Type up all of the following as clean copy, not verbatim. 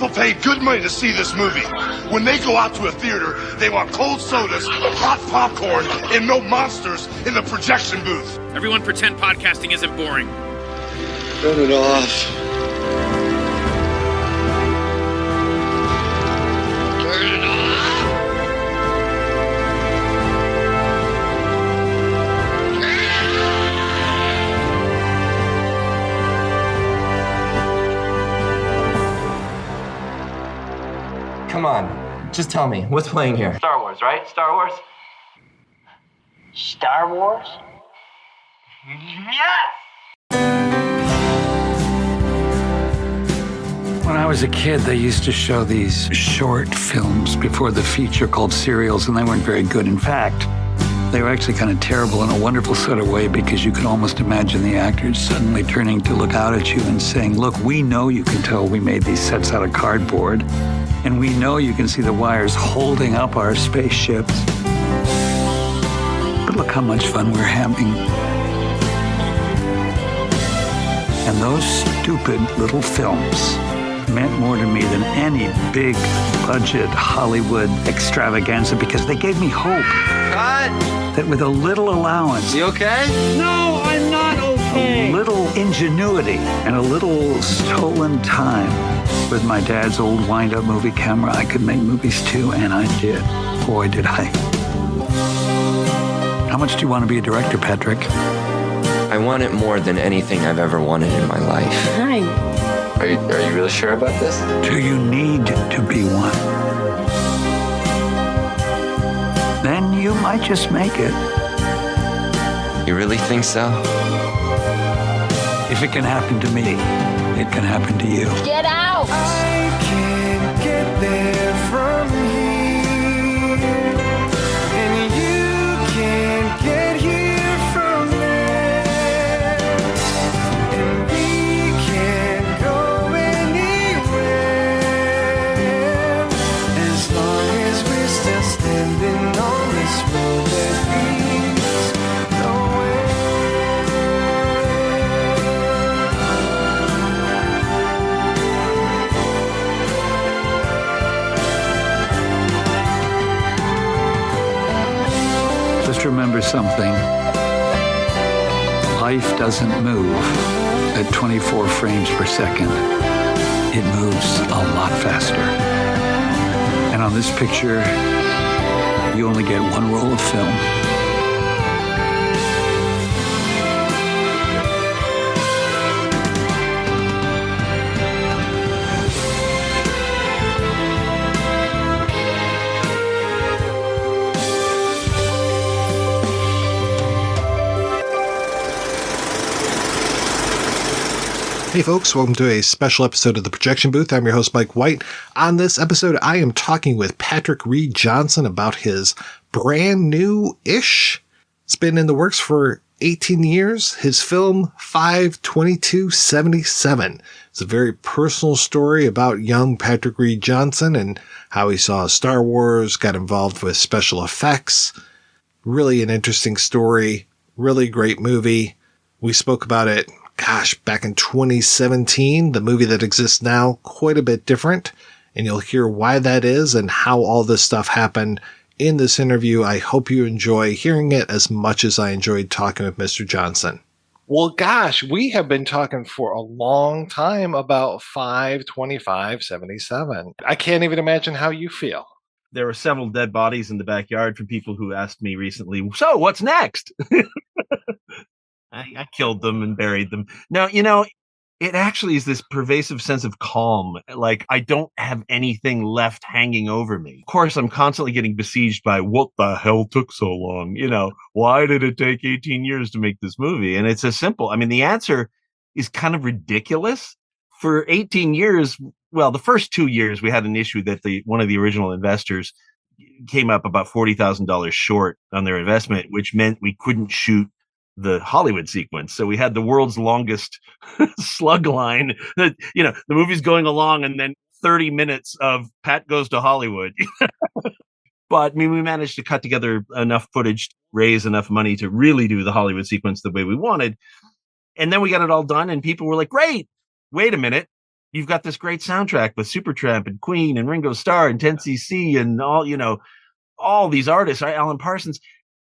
People pay good money to see this movie. When they go out to a theater, they want cold sodas, hot popcorn, and no monsters in the projection booth. Everyone pretend podcasting isn't boring. Turn it off. Turn it off. Come on, just tell me, what's playing here? Star Wars, right? Star Wars? Star Wars? Yes! When I was a kid, they used to show these short films before the feature called serials, and they weren't very good. In fact, they were actually kind of terrible in a wonderful sort of way because you could almost imagine the actors suddenly turning to look out at you and saying, look, we know you can tell we made these sets out of cardboard. And we know you can see the wires holding up our spaceships. But look how much fun we're having. And those stupid little films meant more to me than any big budget Hollywood extravaganza because they gave me hope. Cut! That with a little allowance. You okay? No, I'm not okay. A little ingenuity and a little stolen time. With my dad's old wind-up movie camera, I could make movies too, and I did. Boy, did I. How much do you want to be a director, Patrick? I want it more than anything I've ever wanted in my life. Hi. Are you really sure about this? Do you need to be one? Then you might just make it. You really think so? If it can happen to me, it can happen to you. Get out! I can't get there from here, and you can't get here from there, and we can't go anywhere as long as we're still standing on this road that leads nowhere. Just remember something. Life doesn't move at 24 frames per second. It moves a lot faster. And on this picture, you only get one roll of film. Hey folks, welcome to a special episode of The Projection Booth. I'm your host, Mike White. On this episode, I am talking with Patrick Reed Johnson about his brand new-ish. It's been in the works for 18 years. His film, 5/22/77. It's a very personal story about young Patrick Reed Johnson and how he saw Star Wars, got involved with special effects. Really an interesting story. Really great movie. We spoke about it back in 2017, the movie that exists now, quite a bit different. And you'll hear why that is and how all this stuff happened in this interview. I hope you enjoy hearing it as much as I enjoyed talking with Mr. Johnson. Well, gosh, we have been talking for a long time about 5/25/77. I can't even imagine how you feel. There were several dead bodies in the backyard from people who asked me recently, so what's next? I killed them and buried them. Now, it actually is this pervasive sense of calm. Like, I don't have anything left hanging over me. Of course, I'm constantly getting besieged by what the hell took so long? Why did it take 18 years to make this movie? And it's as simple. I mean, the answer is kind of ridiculous. For 18 years, well, the first 2 years, we had an issue that one of the original investors came up about $40,000 short on their investment, which meant we couldn't shoot the Hollywood sequence. So we had the world's longest slug line that, the movie's going along and then 30 minutes of Pat goes to Hollywood. But we managed to cut together enough footage, raise enough money to really do the Hollywood sequence the way we wanted. And then we got it all done and people were like, great, wait a minute. you've got this great soundtrack with Supertramp and Queen and Ringo Starr and 10cc and all these artists, right? Alan Parsons.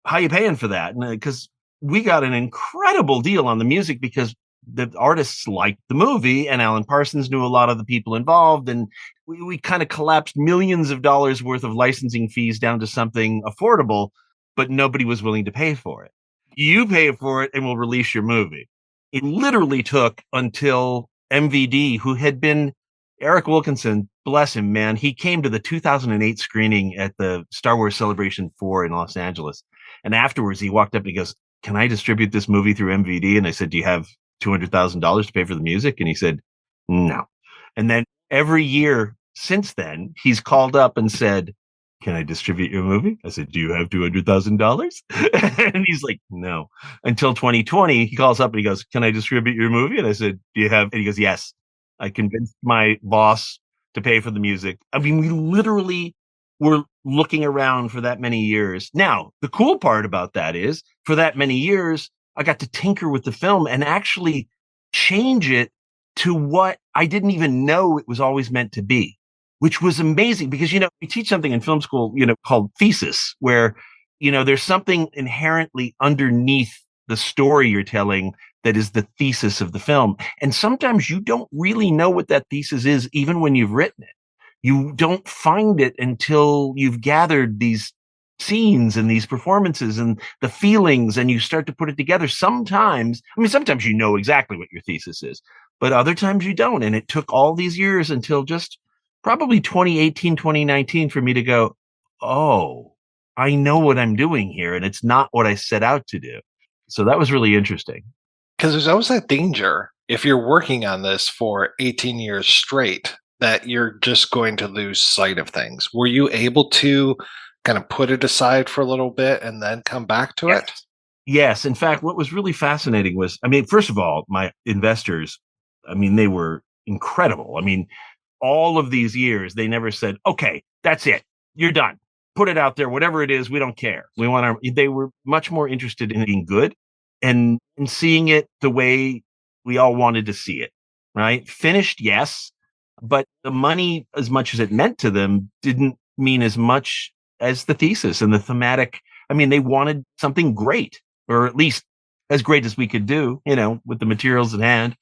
How you paying for that? Because we got an incredible deal on the music because the artists liked the movie and Alan Parsons knew a lot of the people involved. And we kind of collapsed millions of dollars worth of licensing fees down to something affordable, but nobody was willing to pay for it. You pay for it and we'll release your movie. It literally took until MVD, who had been Eric Wilkinson, bless him, man. He came to the 2008 screening at the Star Wars Celebration 4 in Los Angeles. And afterwards, he walked up and he goes, "Can I distribute this movie through MVD?" And I said, "Do you have $200,000 to pay for the music?" And he said, "No." And then every year since then, he's called up and said, "Can I distribute your movie?" I said, "Do you have $200,000? And he's like, "No." Until 2020, he calls up and he goes, "Can I distribute your movie?" And I said, "Do you have?" And he goes, "Yes." I convinced my boss to pay for the music. I mean, we literally were looking around for that many years. Now, the cool part about that is for that many years, I got to tinker with the film and actually change it to what I didn't even know it was always meant to be, which was amazing because, we teach something in film school, called thesis, where, there's something inherently underneath the story you're telling that is the thesis of the film. And sometimes you don't really know what that thesis is, even when you've written it. You don't find it until you've gathered these scenes and these performances and the feelings, and you start to put it together. Sometimes you know exactly what your thesis is, but other times you don't. And it took all these years until just probably 2018, 2019 for me to go, oh, I know what I'm doing here. And it's not what I set out to do. So that was really interesting. Because there's always that danger if you're working on this for 18 years straight that you're just going to lose sight of things. Were you able to kind of put it aside for a little bit and then come back to it? Yes. In fact, what was really fascinating was, first of all, my investors, they were incredible. All of these years, they never said, "Okay, that's it. You're done. Put it out there. Whatever it is, we don't care. They were much more interested in being good and seeing it the way we all wanted to see it, right? Finished, yes. But the money, as much as it meant to them, didn't mean as much as the thesis and the thematic. They wanted something great, or at least as great as we could do, with the materials at hand.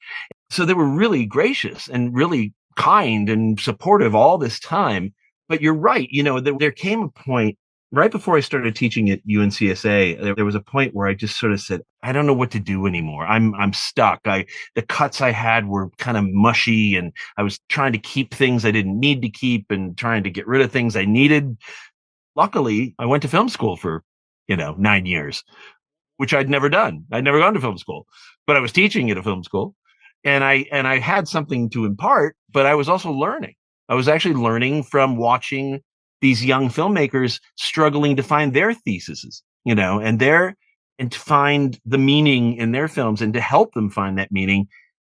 So they were really gracious and really kind and supportive all this time. But you're right. There came a point right before I started teaching at UNCSA. There was a point where I just sort of said, I don't know what to do anymore. I'm stuck. The cuts I had were kind of mushy, and I was trying to keep things I didn't need to keep and trying to get rid of things I needed. Luckily, I went to film school for, 9 years, which I'd never done. I'd never gone to film school, but I was teaching at a film school, and I had something to impart, but I was also learning. I was actually learning from watching these young filmmakers struggling to find their theses, and to find the meaning in their films and to help them find that meaning.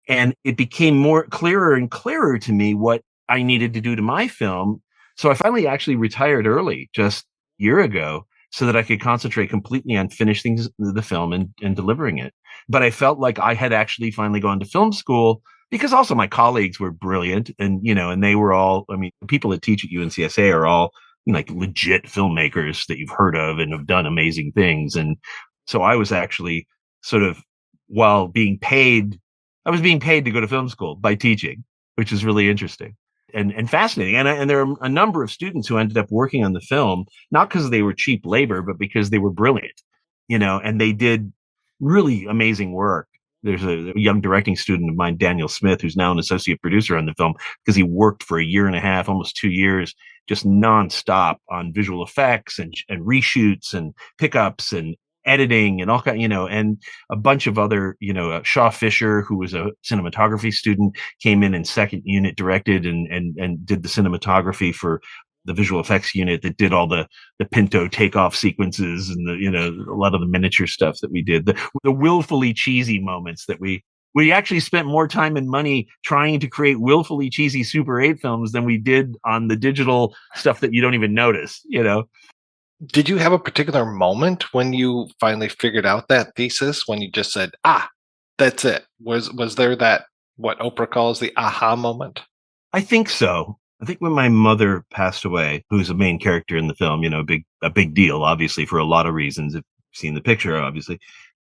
And it became more clearer and clearer to me what I needed to do to my film. So I finally actually retired early just a year ago so that I could concentrate completely on finishing the film and delivering it. But I felt like I had actually finally gone to film school because also my colleagues were brilliant, and, and they were all, the people that teach at UNCSA are all like legit filmmakers that you've heard of and have done amazing things. And so I was actually sort of, while being paid, I was being paid to go to film school by teaching, which is really interesting and fascinating. And there are a number of students who ended up working on the film, not because they were cheap labor, but because they were brilliant, and they did really amazing work. There's a young directing student of mine, Daniel Smith, who's now an associate producer on the film because he worked for a year and a half, almost 2 years, just nonstop on visual effects and reshoots and pickups and editing and all kind, and a bunch of other, Shaw Fisher, who was a cinematography student, came in and second unit directed and did the cinematography for the visual effects unit that did all the Pinto takeoff sequences and a lot of the miniature stuff that we did, the willfully cheesy moments that we actually spent more time and money trying to create willfully cheesy Super 8 films than we did on the digital stuff that you don't even notice, Did you have a particular moment when you finally figured out that thesis, when you just said, that's it? Was there that what Oprah calls the aha moment? I think so. I think when my mother passed away, who's a main character in the film, a big deal, obviously, for a lot of reasons. If you've seen the picture, obviously,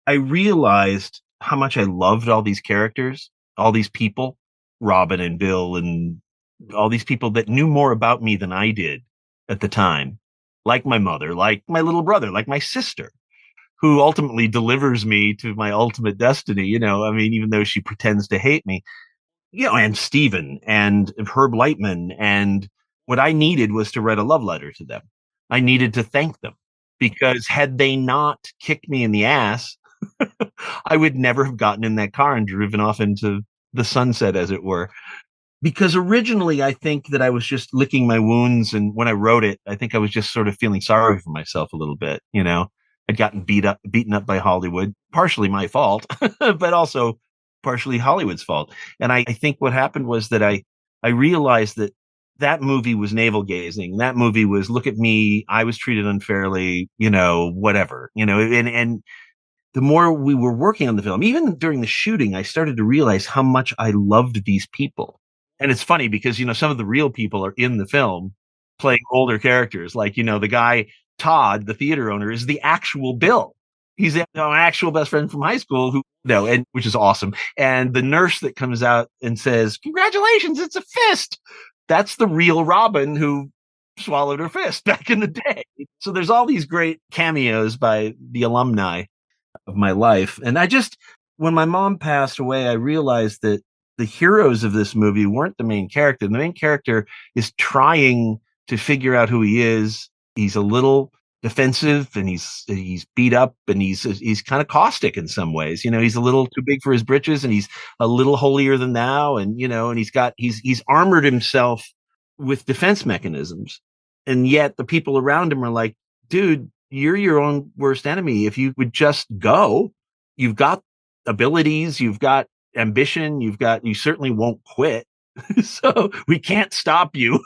I realized how much I loved all these characters, all these people, Robin and Bill, and all these people that knew more about me than I did at the time, like my mother, like my little brother, like my sister, who ultimately delivers me to my ultimate destiny. I mean, even though she pretends to hate me, and Steven and Herb Lightman. And what I needed was to write a love letter to them. I needed to thank them because had they not kicked me in the ass, I would never have gotten in that car and driven off into the sunset, as it were. Because originally I think that I was just licking my wounds. And when I wrote it, I think I was just sort of feeling sorry for myself a little bit. I'd gotten beaten up by Hollywood, partially my fault, but also partially Hollywood's fault. And I think what happened was that I realized that movie was navel gazing. That movie was, look at me, I was treated unfairly, whatever, and the more we were working on the film, even during the shooting, I started to realize how much I loved these people. And it's funny because, some of the real people are in the film playing older characters. Like, the guy, Todd, the theater owner, is the actual Bill. He's an actual best friend from high school and which is awesome. And the nurse that comes out and says, "Congratulations, it's a fist." That's the real Robin who swallowed her fist back in the day. So there's all these great cameos by the alumni of my life. And when my mom passed away, I realized that the heroes of this movie weren't the main character. The main character is trying to figure out who he is. He's a little defensive and he's beat up and he's kind of caustic in some ways. He's a little too big for his britches and he's a little holier than thou. And, and he's armored himself with defense mechanisms. And yet the people around him are like, dude, you're your own worst enemy. If you would just go, you've got abilities, you've got ambition, you certainly won't quit. So we can't stop you.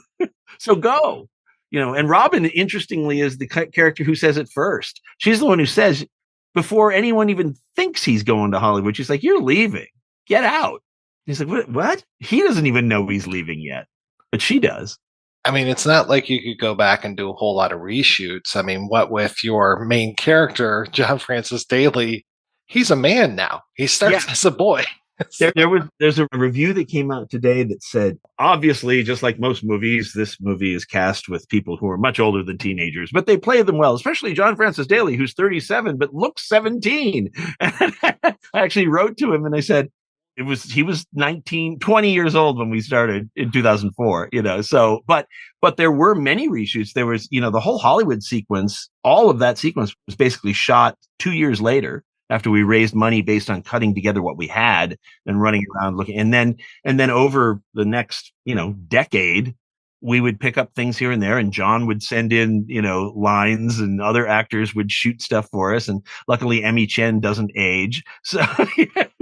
So go, and Robin, interestingly, is the character who says it first. She's the one who says, before anyone even thinks he's going to Hollywood, she's like, "You're leaving, get out." He's like, what? He doesn't even know he's leaving yet, but she does. I mean, it's not like you could go back and do a whole lot of reshoots. I mean, what with your main character, John Francis Daley, he's a man now. He starts as a boy. There's a review that came out today that said, obviously, just like most movies, this movie is cast with people who are much older than teenagers, but they play them well, especially John Francis Daley, who's 37, but looks 17. And I actually wrote to him and I said, he was 20 years old when we started in 2004, so, but there were many reshoots. There was, the whole Hollywood sequence, all of that sequence was basically shot 2 years later after we raised money based on cutting together what we had and running around looking. And then over the next, decade, we would pick up things here and there, and John would send in, lines, and other actors would shoot stuff for us. And luckily Emmy Chen doesn't age. So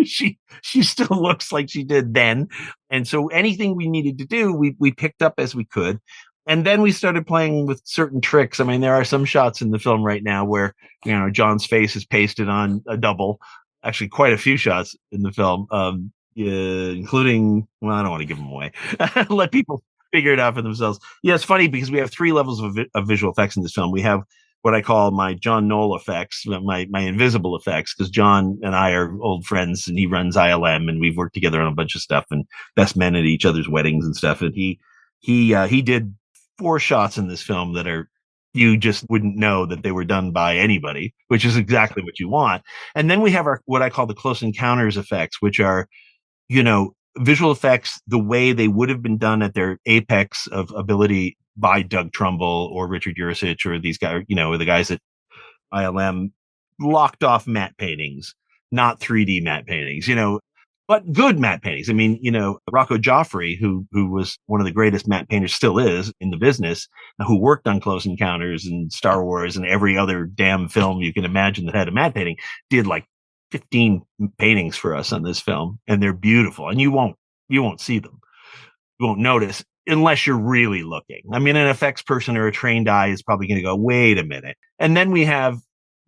she still looks like she did then. And so anything we needed to do, we picked up as we could. And then we started playing with certain tricks. I mean, there are some shots in the film right now where, John's face is pasted on a double. Actually, quite a few shots in the film, including, well, I don't want to give them away. Let people figure it out for themselves. Yeah, it's funny because we have 3 levels of visual effects in this film. We have what I call my John Knoll effects, my invisible effects, because John and I are old friends and he runs ILM and we've worked together on a bunch of stuff and best men at each other's weddings and stuff. And he did 4 shots in this film that you just wouldn't know that they were done by anybody, which is exactly what you want. And then we have what I call the close encounters effects, which are, visual effects the way they would have been done at their apex of ability by Doug Trumbull or Richard Urasich or these guys, or the guys at ILM, locked off matte paintings, not 3D matte paintings, but good matte paintings. I mean, Rocco Joffrey, who was one of the greatest matte painters, still is in the business, who worked on Close Encounters and Star Wars and every other damn film you can imagine that had a matte painting, did like 15 paintings for us on this film, and they're beautiful. And you won't see them. You won't notice unless you're really looking. I mean, an effects person or a trained eye is probably going to go, wait a minute. And then we have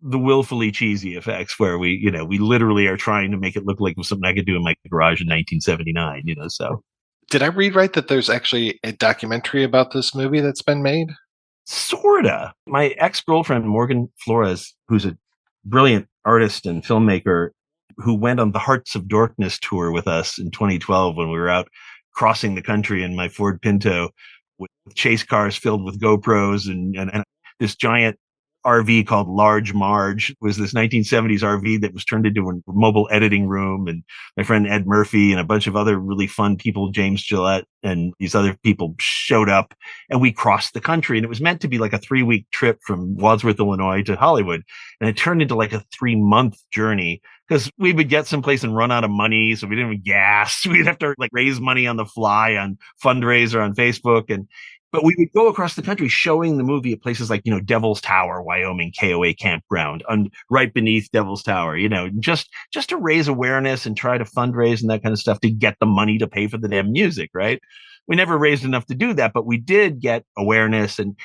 the willfully cheesy effects where we literally are trying to make it look like something I could do in my garage in 1979, so. Did I read right that there's actually a documentary about this movie that's been made? Sorta. My ex-girlfriend, Morgan Flores, who's a brilliant artist and filmmaker, who went on the Hearts of Darkness tour with us in 2012 when we were out crossing the country in my Ford Pinto with chase cars filled with GoPros and this giant RV called Large Marge. It was this 1970s RV that was turned into a mobile editing room. And my friend Ed Murphy and a bunch of other really fun people, James Gillette and these other people showed up, and we crossed the country. And it was meant to be like a 3-week trip from Wadsworth, Illinois to Hollywood. And it turned into like a 3-month journey because we would get someplace and run out of money. So we didn't have gas. We'd have to like raise money on the fly on fundraiser on Facebook. But we would go across the country showing the movie at places like, Devil's Tower, Wyoming, KOA campground, right beneath Devil's Tower, just to raise awareness and try to fundraise and that kind of stuff to get the money to pay for the damn music, right? We never raised enough to do that, but we did get awareness and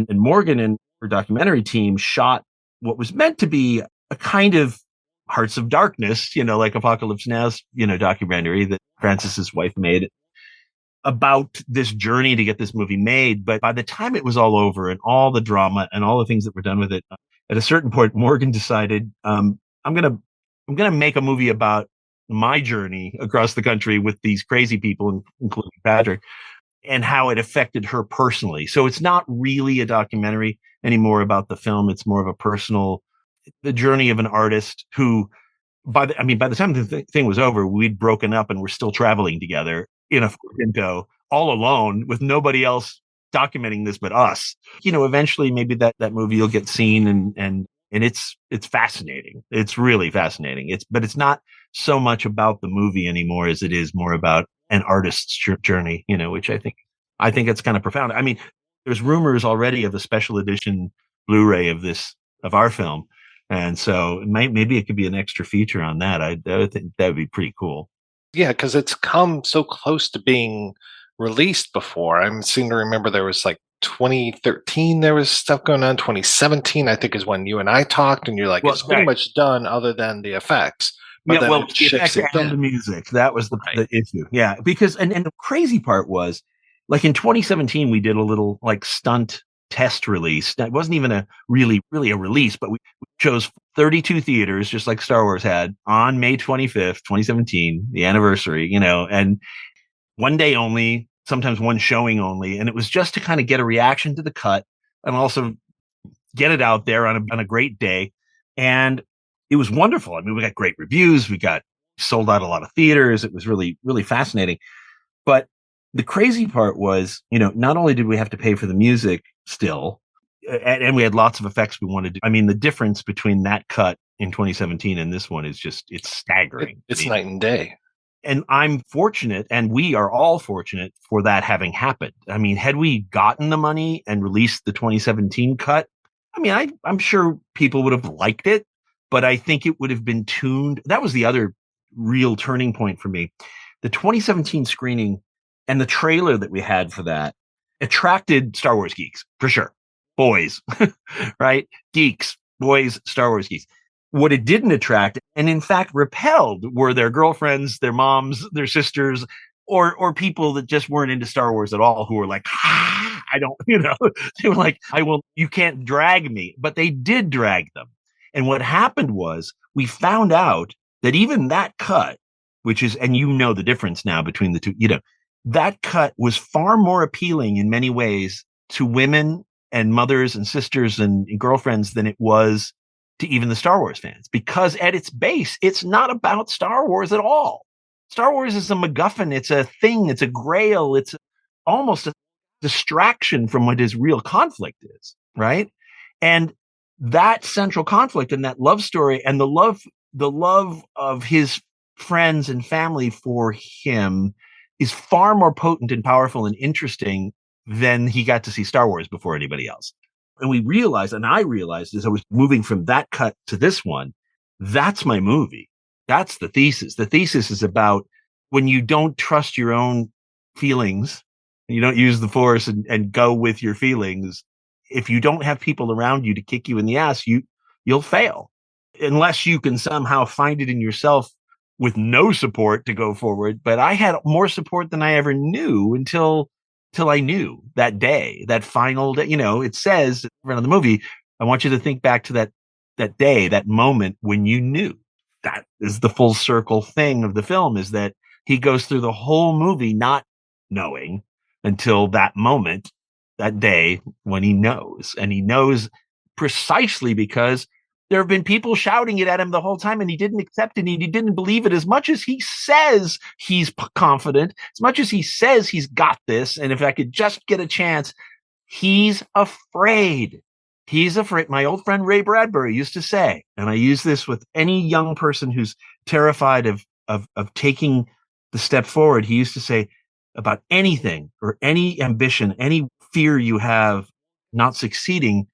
Morgan and her documentary team shot what was meant to be a kind of Hearts of Darkness, like Apocalypse Now's, documentary that Francis's wife made about this journey to get this movie made. But by the time it was all over and all the drama and all the things that were done with it, at a certain point, Morgan decided, I'm going to make a movie about my journey across the country with these crazy people, including Patrick, and how it affected her personally. So it's not really a documentary anymore about the film. It's more of a the journey of an artist who, by the time the thing was over, we'd broken up and we're still traveling together in a Pinto, all alone with nobody else documenting this but us. Eventually maybe that movie will get seen and it's fascinating. It's really fascinating. But it's not so much about the movie anymore as it is more about an artist's journey, which I think it's kind of profound. I mean, there's rumors already of a special edition Blu-ray of our film. And so maybe it could be an extra feature on that. I think that would be pretty cool. Yeah, because it's come so close to being released before. I seem to remember there was like 2013, there was stuff going on. 2017, I think, is when you and I talked, and you're like, it's pretty much done other than the effects. But the effects and the music. That was the issue. Yeah, because and the crazy part was, like in 2017, we did a little like stunt test release. That wasn't even a really a release, but we chose 32 theaters, just like Star Wars had, on May 25th, 2017, the anniversary, and one day only, sometimes one showing only. And it was just to kind of get a reaction to the cut and also get it out there on a great day. And it was wonderful. I mean, we got great reviews. We got sold out a lot of theaters. It was really, really fascinating. But the crazy part was, not only did we have to pay for the music still, and we had lots of effects we wanted to do. I mean, the difference between that cut in 2017 and this one is it's staggering. It's night and day. And I'm fortunate, and we are all fortunate for that having happened. I mean, had we gotten the money and released the 2017 cut, I mean, I'm sure people would have liked it, but I think it would have been tuned. That was the other real turning point for me. The 2017 screening and the trailer that we had for that attracted Star Wars geeks, for sure. Boys, right? Geeks, boys, Star Wars geeks. What it didn't attract, and in fact repelled, were their girlfriends, their moms, their sisters, or people that just weren't into Star Wars at all, who were like, I don't, they were like, you can't drag me. But they did drag them. And what happened was we found out that even that cut, which is, and the difference now between the two, that cut was far more appealing in many ways to women and mothers and sisters and girlfriends than it was to even the Star Wars fans, because at its base, it's not about Star Wars at all. Star Wars is a MacGuffin. It's a thing. It's a grail. It's almost a distraction from what his real conflict is, right? And that central conflict and that love story and the love of his friends and family for him is far more potent and powerful and interesting than he got to see Star Wars before anybody else. And we realized, and I realized as I was moving from that cut to this one, that's my movie. That's the thesis. The thesis is about when you don't trust your own feelings, and you don't use the Force and go with your feelings. If you don't have people around you to kick you in the ass, you'll fail unless you can somehow find it in yourself with no support to go forward. But I had more support than I ever knew until I knew that day, that final day. It says around the movie, I want you to think back to that day, that moment when you knew. That is the full circle thing of the film, is that he goes through the whole movie not knowing until that moment, that day when he knows. And he knows precisely because there have been people shouting it at him the whole time, and he didn't accept it. And he didn't believe it as much as he says he's confident, as much as he says he's got this. And if I could just get a chance, he's afraid. He's afraid. My old friend Ray Bradbury used to say, and I use this with any young person who's terrified of taking the step forward. He used to say about anything or any ambition, any fear you have not succeeding,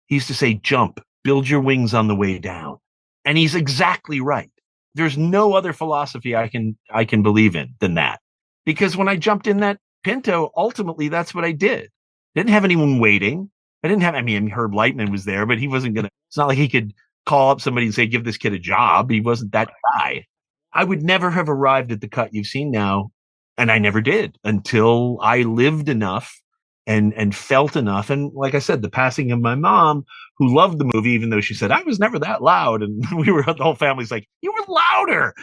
he used to say, jump, build your wings on the way down. And he's exactly right. There's no other philosophy I can believe in than that. Because when I jumped in that Pinto, ultimately that's what I did. Didn't have anyone waiting. Herb Lightman was there, but he wasn't it's not like he could call up somebody and say, give this kid a job. He wasn't that guy. I would never have arrived at the cut you've seen now. And I never did until I lived enough and felt enough. And like I said, the passing of my mom, who loved the movie, even though she said, I was never that loud. And the whole family's like, you were louder.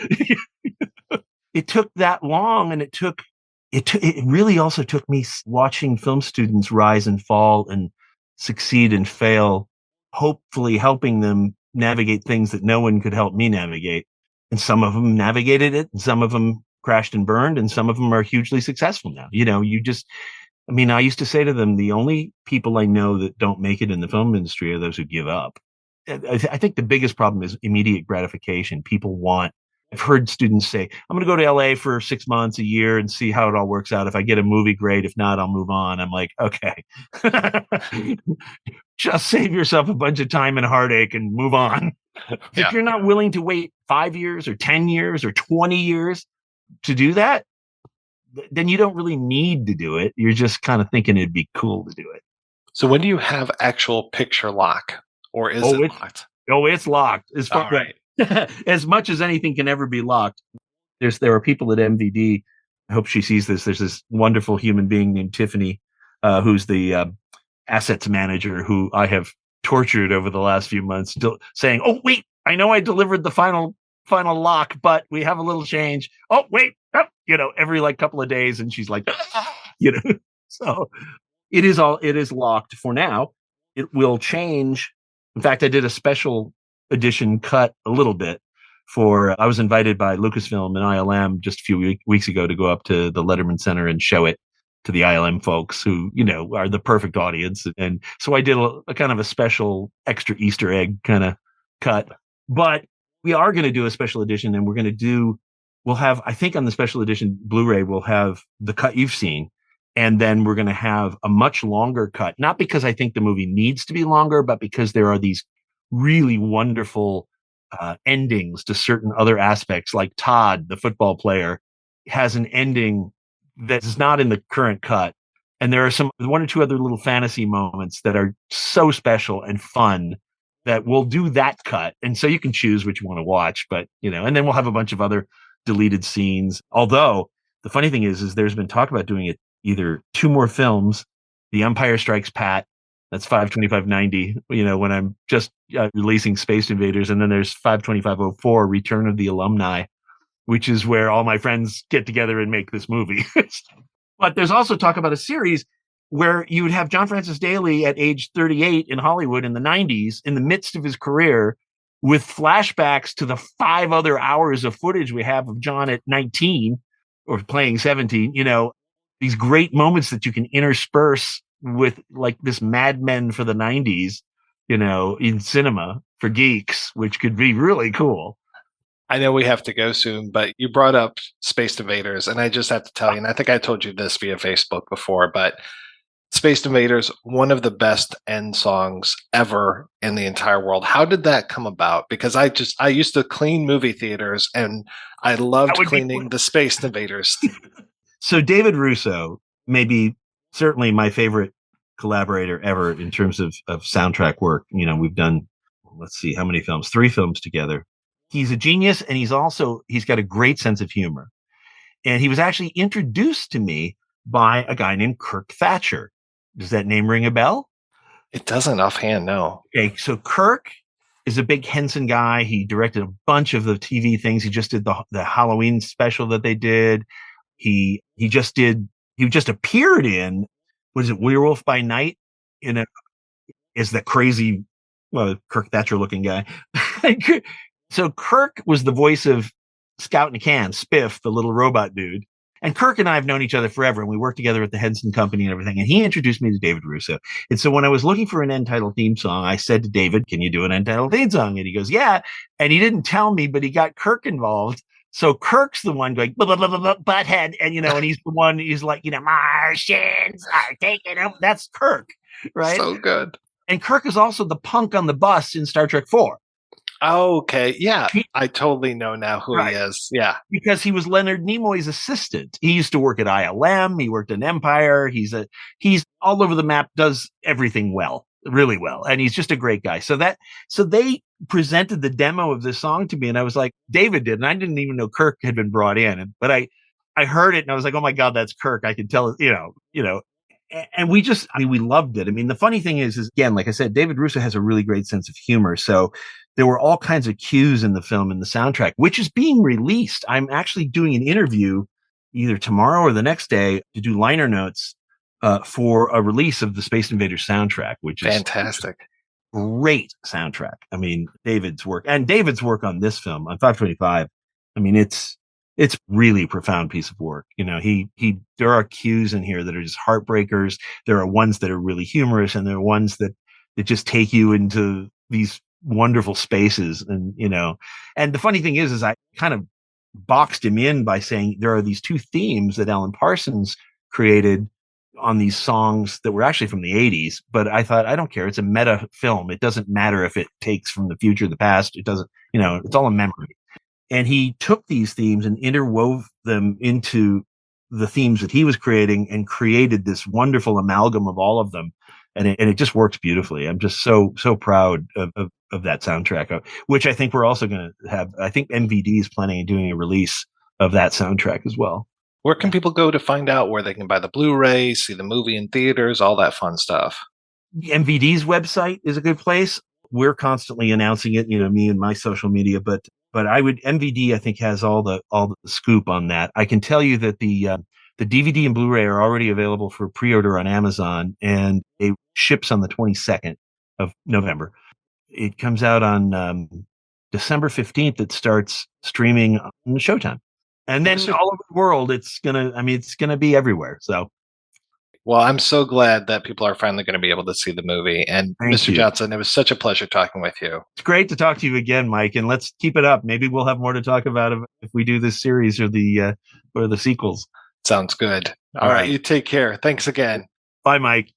It took that long. And it really also took me watching film students rise and fall and succeed and fail, hopefully helping them navigate things that no one could help me navigate. And some of them navigated it, and some of them crashed and burned, and some of them are hugely successful now. I used to say to them, the only people I know that don't make it in the film industry are those who give up. I think the biggest problem is immediate gratification. I've heard students say, I'm going to go to LA for 6 months, a year, and see how it all works out. If I get a movie, great. If not, I'll move on. I'm like, okay, just save yourself a bunch of time and heartache and move on. Yeah. If you're not willing to wait 5 years or 10 years or 20 years to do that, then you don't really need to do it. You're just kind of thinking it'd be cool to do it. So when do you have actual picture lock, or is it locked? It's locked. As much as anything can ever be locked. There are people at MVD. I hope she sees this. There's this wonderful human being named Tiffany, who's the assets manager, who I have tortured over the last few months, saying, "Oh wait, I know I delivered the final lock, but we have a little change. Oh wait, every couple of days," and she's like, So it is locked for now. It will change. In fact, I did a special edition cut a little bit I was invited by Lucasfilm and ILM just a few weeks ago to go up to the Letterman Center and show it to the ILM folks who, are the perfect audience. And so I did a kind of a special extra Easter egg kind of cut, but we are going to do a special edition, and we'll have, I think on the special edition Blu-ray, we'll have the cut you've seen. And then we're going to have a much longer cut, not because I think the movie needs to be longer, but because there are these really wonderful endings to certain other aspects. Like Todd, the football player, has an ending that's not in the current cut. And there are one or two other little fantasy moments that are so special and fun that we'll do that cut. And so you can choose which you want to watch, but and then we'll have a bunch of other deleted scenes. Although the funny thing is there's been talk about doing it either 2 more films, The Empire Strikes Pat, that's 52590, when I'm just releasing Spaced Invaders. And then there's 52504, Return of the Alumni, which is where all my friends get together and make this movie. But there's also talk about a series where you would have John Francis Daley at age 38 in Hollywood in the 90s, in the midst of his career, with flashbacks to the 5 other hours of footage we have of John at 19 or playing 17, these great moments that you can intersperse with this Mad Men for the 90s, in cinema for geeks, which could be really cool. I know we have to go soon, but you brought up Spaced Invaders, and I just have to tell you, and I think I told you this via Facebook before, but Spaced Invaders, one of the best end songs ever in the entire world. How did that come about? Because I used to clean movie theaters, and I loved cleaning the Spaced Invaders. So David Russo may be certainly my favorite collaborator ever in terms of soundtrack work. We've done let's see, how many films? 3 films together. He's a genius, and he's got a great sense of humor. And he was actually introduced to me by a guy named Kirk Thatcher. Does that name ring a bell? It doesn't offhand, no. Okay, so Kirk is a big Henson guy. He directed a bunch of the TV things. He just did the Halloween special that they did. He just appeared in, what is it, Werewolf by Night? Is the crazy, Kirk Thatcher looking guy. So Kirk was the voice of Scout in a Can, Spiff, the little robot dude. And Kirk and I have known each other forever, and we worked together at the Henson Company and everything. And he introduced me to David Russo. And so when I was looking for an end title theme song, I said to David, "Can you do an end title theme song?" And he goes, "Yeah." And he didn't tell me, but he got Kirk involved. So Kirk's the one going, blah, blah, blah, blah, blah, butthead. And, and he's the one, he's like, Martians are taking over. That's Kirk, right? So good. And Kirk is also the punk on the bus in Star Trek 4. Okay. Yeah. I totally know now who he is. Yeah. Because he was Leonard Nimoy's assistant. He used to work at ILM. He worked in Empire. He's all over the map, does everything well, really well. And he's just a great guy. So they presented the demo of this song to me, and I was like, David did. And I didn't even know Kirk had been brought in. But I heard it and I was like, oh my God, that's Kirk. I could tell, and we loved it. I mean, the funny thing is again, like I said, David Russo has a really great sense of humor. So there were all kinds of cues in the film and the soundtrack, which is being released. I'm actually doing an interview either tomorrow or the next day to do liner notes for a release of the Spaced Invaders soundtrack, which is fantastic. Great soundtrack. I mean, David's work on this film on 525. I mean, it's really a profound piece of work. There are cues in here that are just heartbreakers. There are ones that are really humorous, and there are ones that just take you into these wonderful spaces. And the funny thing is I kind of boxed him in by saying there are these 2 themes that Alan Parsons created on these songs that were actually from the 80s. But I thought, I don't care. It's a meta film. It doesn't matter if it takes from the future, the past. It doesn't, it's all a memory. And he took these themes and interwove them into the themes that he was creating and created this wonderful amalgam of all of them. And it just works beautifully. I'm just so proud of that soundtrack, which I think we're also going to have. I think MVD is planning on doing a release of that soundtrack as well. Where can people go to find out where they can buy the Blu-ray, see the movie in theaters, all that fun stuff? MVD's website is a good place. We're constantly announcing it, me and my social media, but MVD, I think, has all the scoop on that. I can tell you that the DVD and Blu-ray are already available for pre-order on Amazon, and it ships on the 22nd of November. It comes out on December 15th. It starts streaming on Showtime. And then all over the world, it's gonna be everywhere. So, well, I'm so glad that people are finally going to be able to see the movie. And Mr. Johnson, it was such a pleasure talking with you. It's great to talk to you again, Mike. And let's keep it up. Maybe we'll have more to talk about if we do this series or the sequels. Sounds good. All right, you take care. Thanks again. Bye, Mike.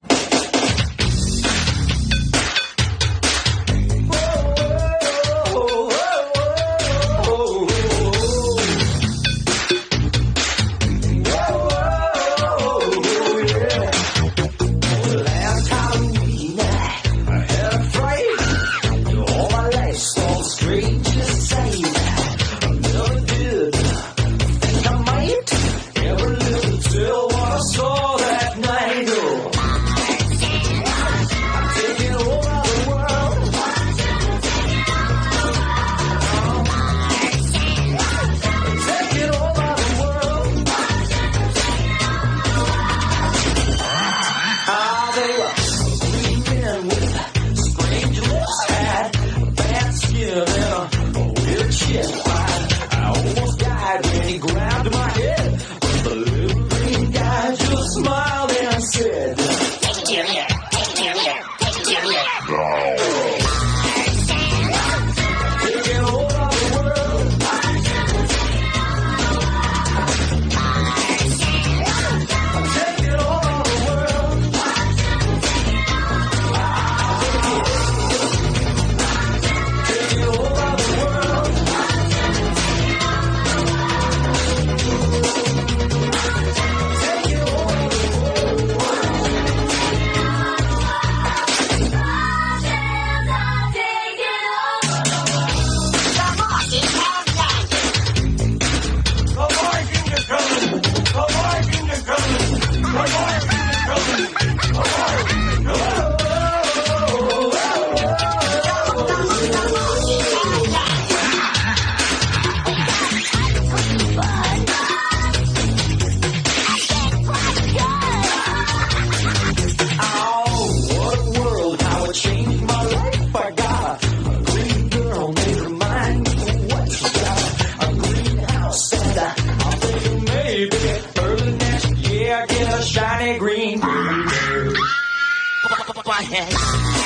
my head.